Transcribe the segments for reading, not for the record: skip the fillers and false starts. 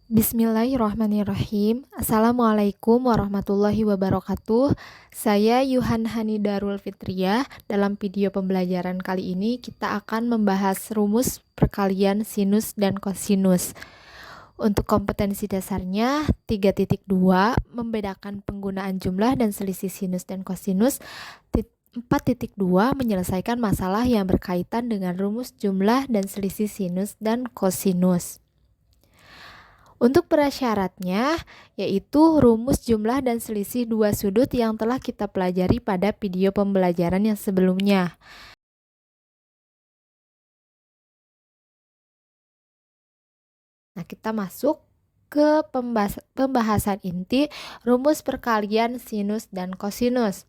Bismillahirrahmanirrahim. Assalamualaikum warahmatullahi wabarakatuh. Saya Yuhan Hani Darul Fitriyah. Dalam video pembelajaran kali ini kita akan membahas rumus perkalian sinus dan kosinus. Untuk kompetensi dasarnya 3.2 membedakan penggunaan jumlah dan selisih sinus dan kosinus. 4.2 menyelesaikan masalah yang berkaitan dengan rumus jumlah dan selisih sinus dan kosinus. Untuk prasyaratnya, yaitu rumus jumlah dan selisih dua sudut yang telah kita pelajari pada video pembelajaran yang sebelumnya. Nah, kita masuk ke pembahasan inti rumus perkalian sinus dan kosinus.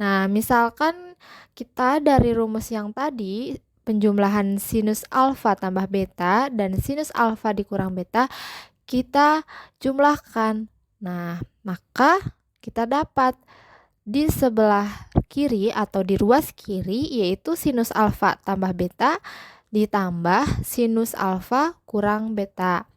Nah, misalkan kita dari rumus yang tadi, penjumlahan sinus alfa tambah beta dan sinus alfa dikurang beta, kita jumlahkan. Nah, maka kita dapat di sebelah kiri atau di ruas kiri yaitu sinus alfa tambah beta ditambah sinus alfa kurang beta.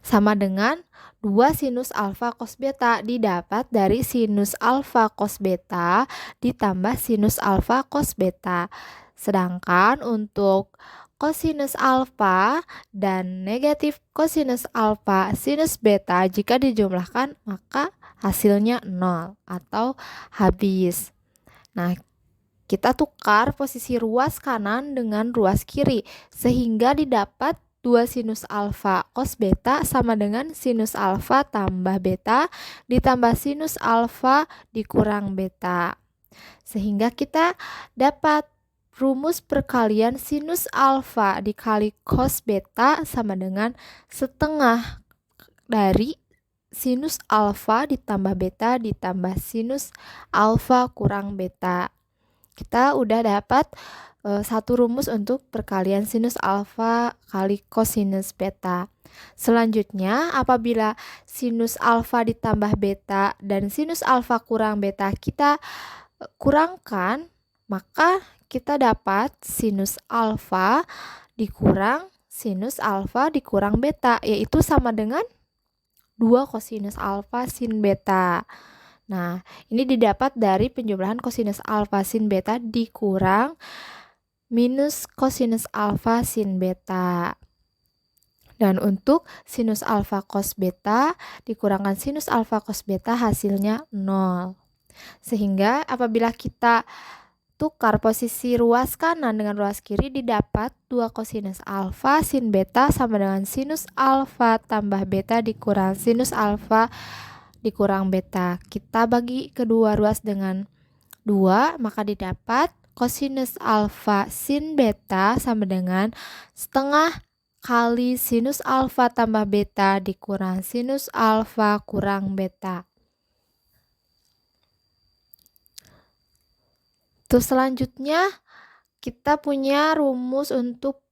Sama dengan 2 sinus alfa cos beta didapat dari sinus alfa cos beta ditambah sinus alfa cos beta. Sedangkan untuk kosinus alfa dan negatif kosinus alfa sinus beta jika dijumlahkan maka hasilnya 0 atau habis. Nah, kita tukar posisi ruas kanan dengan ruas kiri sehingga didapat 2 sinus alfa cos beta sama dengan sinus alfa tambah beta ditambah sinus alfa dikurang beta. Sehingga kita dapat rumus perkalian sinus alfa dikali cos beta sama dengan setengah dari sinus alfa ditambah beta ditambah sinus alfa kurang beta. Kita udah dapat satu rumus untuk perkalian sinus alfa kali kosinus beta. Selanjutnya, apabila sinus alfa ditambah beta dan sinus alfa kurang beta kita kurangkan, maka kita dapat sinus alfa dikurang sinus alfa dikurang beta, yaitu sama dengan 2 kosinus alfa sin beta. Nah, ini didapat dari penjumlahan kosinus alfa sin beta dikurang minus kosinus alfa sin beta. Dan untuk sinus alfa cos beta dikurangkan sinus alfa cos beta hasilnya 0. Sehingga apabila kita tukar posisi ruas kanan dengan ruas kiri didapat 2 kosinus alfa sin beta sama dengan sinus alfa tambah beta dikurang sinus alfa dikurang beta. Kita bagi kedua ruas dengan 2, maka didapat kosinus alfa sin beta sama dengan setengah kali sinus alfa tambah beta dikurang sinus alfa kurang beta. Terus selanjutnya kita punya rumus untuk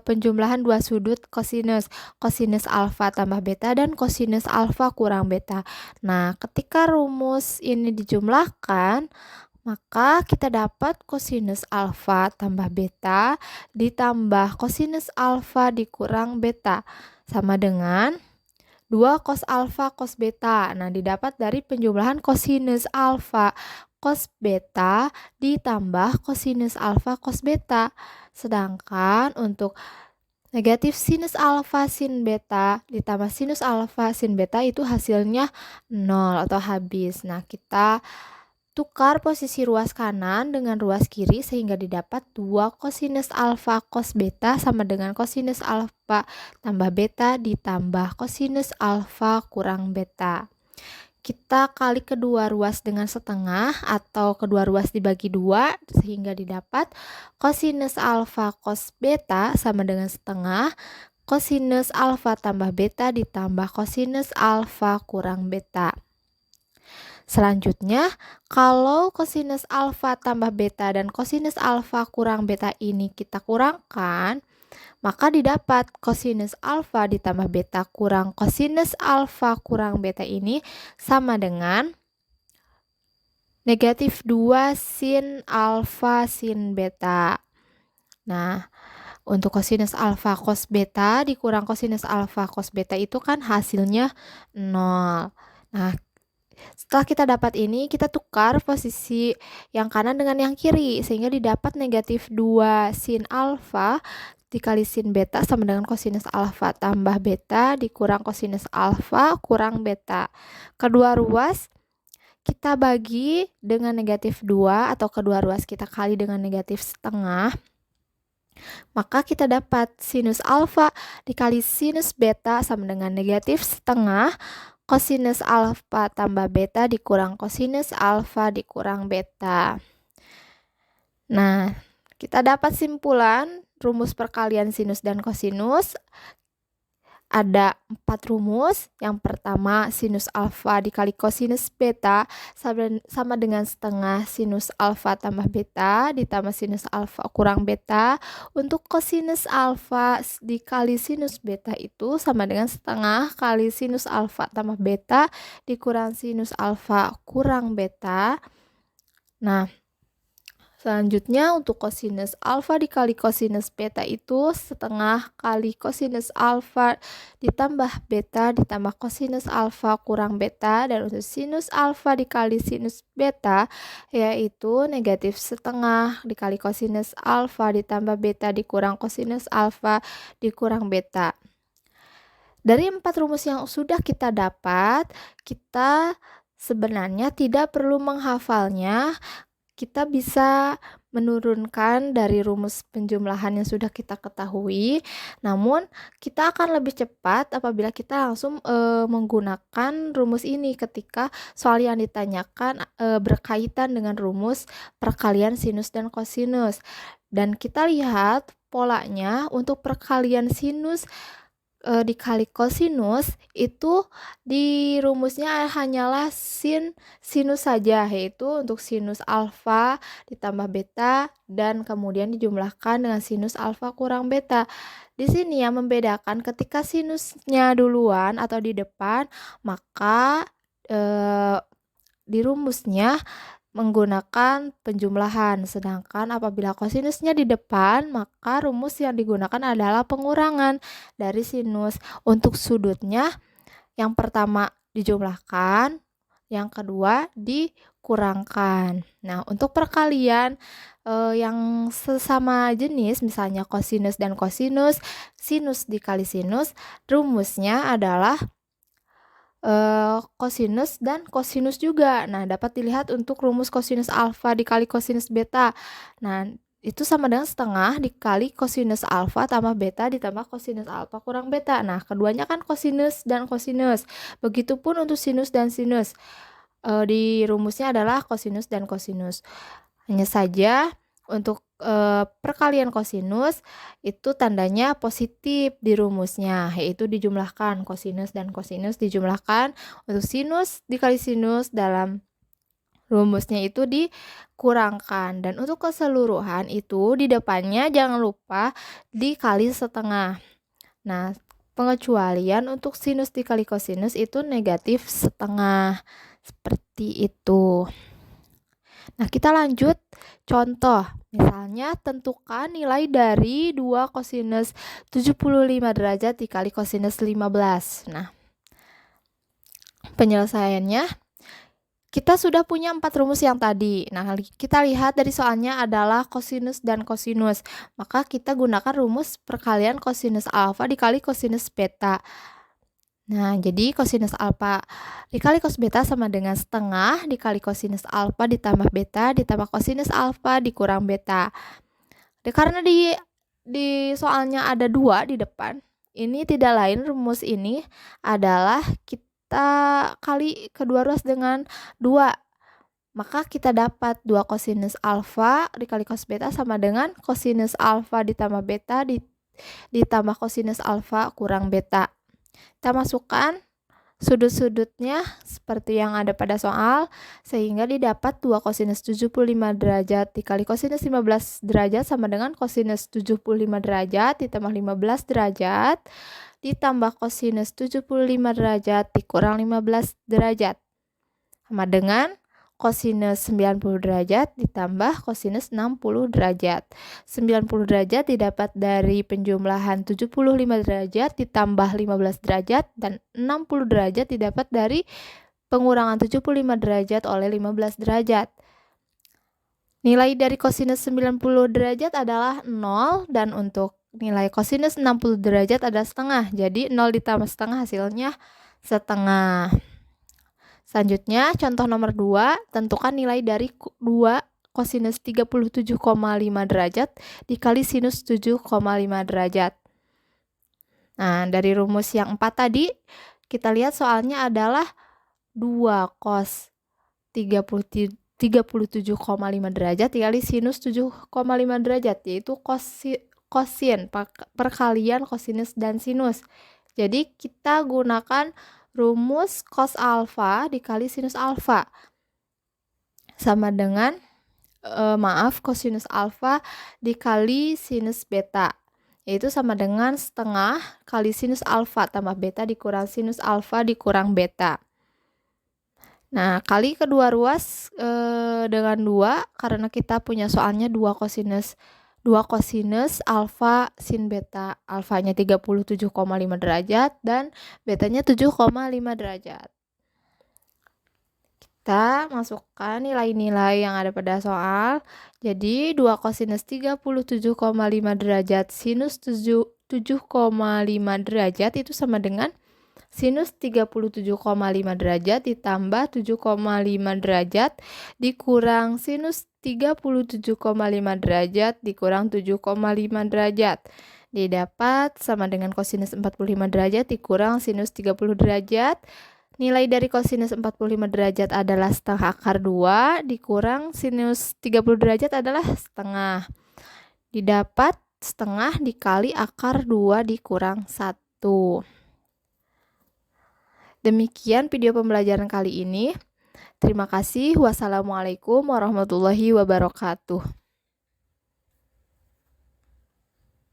penjumlahan dua sudut kosinus. Kosinus alfa tambah beta dan kosinus alfa kurang beta. Nah, ketika rumus ini dijumlahkan, maka kita dapat kosinus alfa tambah beta ditambah kosinus alfa dikurang beta sama dengan 2 cos alfa cos beta. Nah, didapat dari penjumlahan kosinus alfa cos beta ditambah kosinus alfa cos beta. Sedangkan untuk negatif sinus alfa sin beta ditambah sinus alfa sin beta itu hasilnya 0 atau habis. Nah, kita tukar posisi ruas kanan dengan ruas kiri sehingga didapat 2 kosinus alfa cos beta sama dengan kosinus alfa tambah beta ditambah kosinus alfa kurang beta. Kita kali kedua ruas dengan setengah atau kedua ruas dibagi 2 sehingga didapat kosinus alfa cos beta sama dengan setengah kosinus alfa tambah beta ditambah kosinus alfa kurang beta. Selanjutnya, kalau kosinus alfa tambah beta dan kosinus alfa kurang beta ini kita kurangkan, maka didapat kosinus alfa ditambah beta kurang kosinus alfa kurang beta ini sama dengan negatif 2 sin alfa sin beta. Nah, Untuk kosinus alfa cos beta dikurang kosinus alfa cos beta itu kan hasilnya 0. Nah, setelah kita dapat ini, kita tukar posisi yang kanan dengan yang kiri, sehingga didapat negatif 2 sin alfa dikali sin beta sama dengan kosinus alfa tambah beta dikurang kosinus alfa kurang beta. Kedua ruas kita bagi dengan negatif 2 atau kedua ruas kita kali dengan negatif setengah. Maka kita dapat sinus alfa dikali sinus beta sama dengan negatif setengah kosinus alfa tambah beta dikurang kosinus alfa dikurang beta. Nah, kita dapat simpulan rumus perkalian sinus dan kosinus. Ada 4 rumus. Yang pertama, sinus alfa dikali kosinus beta sama dengan setengah sinus alfa tambah beta ditambah sinus alfa kurang beta. Untuk kosinus alfa dikali sinus beta itu sama dengan setengah kali sinus alfa tambah beta dikurang sinus alfa kurang beta. Nah, selanjutnya untuk kosinus alfa dikali kosinus beta itu setengah kali kosinus alfa ditambah beta ditambah kosinus alfa kurang beta. Dan untuk sinus alfa dikali sinus beta yaitu negatif setengah dikali kosinus alfa ditambah beta dikurang kosinus alfa dikurang beta. Dari 4 rumus yang sudah kita dapat, kita sebenarnya tidak perlu menghafalnya. Kita bisa menurunkan dari rumus penjumlahan yang sudah kita ketahui. Namun, kita akan lebih cepat apabila kita langsung menggunakan rumus ini ketika soal yang ditanyakan berkaitan dengan rumus perkalian sinus dan kosinus. Dan kita lihat polanya untuk perkalian sinus dikali kosinus itu di rumusnya hanyalah sinus saja, yaitu untuk sinus alfa ditambah beta dan kemudian dijumlahkan dengan sinus alfa kurang beta. Di sini yang membedakan ketika sinusnya duluan atau di depan, maka di rumusnya menggunakan penjumlahan, sedangkan apabila kosinusnya di depan, maka rumus yang digunakan adalah pengurangan dari sinus. Untuk sudutnya, yang pertama dijumlahkan, yang kedua dikurangkan. Nah, untuk perkalian yang sesama jenis, misalnya kosinus dan kosinus, sinus dikali sinus, rumusnya adalah kosinus dan kosinus juga. Nah, dapat dilihat untuk rumus kosinus alfa dikali kosinus beta. Nah, itu sama dengan setengah dikali kosinus alfa tambah beta ditambah kosinus alfa kurang beta. Nah, keduanya kan kosinus dan kosinus. Begitupun untuk sinus dan sinus. Di rumusnya adalah kosinus dan kosinus. Hanya saja untuk perkalian kosinus itu tandanya positif di rumusnya, yaitu dijumlahkan kosinus dan kosinus dijumlahkan. Untuk sinus dikali sinus dalam rumusnya itu dikurangkan. Dan untuk keseluruhan itu di depannya jangan lupa dikali setengah. Nah, pengecualian untuk sinus dikali kosinus itu negatif setengah. Seperti itu. Nah, kita lanjut contoh. Misalnya, tentukan nilai dari 2 kosinus 75 derajat dikali kosinus 15. Nah, penyelesaiannya, kita sudah punya 4 rumus yang tadi. Nah, kita lihat dari soalnya adalah kosinus dan kosinus. Maka kita gunakan rumus perkalian kosinus alfa dikali kosinus beta. Nah, jadi kosinus alfa dikali cos beta sama dengan setengah dikali kosinus alfa ditambah beta ditambah kosinus alfa dikurang beta. Karena di soalnya ada 2 di depan, ini tidak lain rumus ini adalah kita kali kedua ruas dengan 2. Maka kita dapat 2 kosinus alfa dikali cos beta sama dengan kosinus alfa ditambah beta ditambah kosinus alfa kurang beta. Kita masukkan sudut-sudutnya seperti yang ada pada soal, sehingga didapat 2 kosinus 75 derajat dikali kosinus 15 derajat sama dengan kosinus 75 derajat ditambah 15 derajat ditambah kosinus 75 derajat dikurang 15 derajat sama dengan kosinus 90 derajat ditambah kosinus 60 derajat. 90 derajat didapat dari penjumlahan 75 derajat ditambah 15 derajat, dan 60 derajat didapat dari pengurangan 75 derajat oleh 15 derajat. Nilai dari kosinus 90 derajat adalah 0, dan untuk nilai kosinus 60 derajat adalah setengah. Jadi 0 ditambah setengah hasilnya setengah. Selanjutnya, contoh nomor 2, tentukan nilai dari 2 kosinus 37,5 derajat dikali sinus 7,5 derajat. Nah, dari rumus yang 4 tadi, kita lihat soalnya adalah 2 cos 37,5 derajat dikali sinus 7,5 derajat, yaitu kosin perkalian kosinus dan sinus. Jadi, kita gunakan rumus cos alfa dikali sinus alfa sama dengan kosinus alfa dikali sinus beta, yaitu sama dengan setengah kali sinus alfa tambah beta dikurang sinus alfa dikurang beta. Nah, kali kedua ruas dengan 2, karena kita punya soalnya 2 kosinus alfa sin beta. Alfanya 37,5 derajat dan betanya 7,5 derajat. Kita masukkan nilai-nilai yang ada pada soal. Jadi 2 kosinus 37,5 derajat sinus 7,5 derajat itu sama dengan sinus 37,5 derajat ditambah 7,5 derajat dikurang sinus 37,5 derajat dikurang 7,5 derajat. Didapat sama dengan kosinus 45 derajat dikurang sinus 30 derajat. Nilai dari kosinus 45 derajat adalah setengah akar 2 dikurang sinus 30 derajat adalah setengah. Didapat setengah dikali akar 2 dikurang 1. Demikian video pembelajaran kali ini. Terima kasih. Wassalamualaikum warahmatullahi wabarakatuh.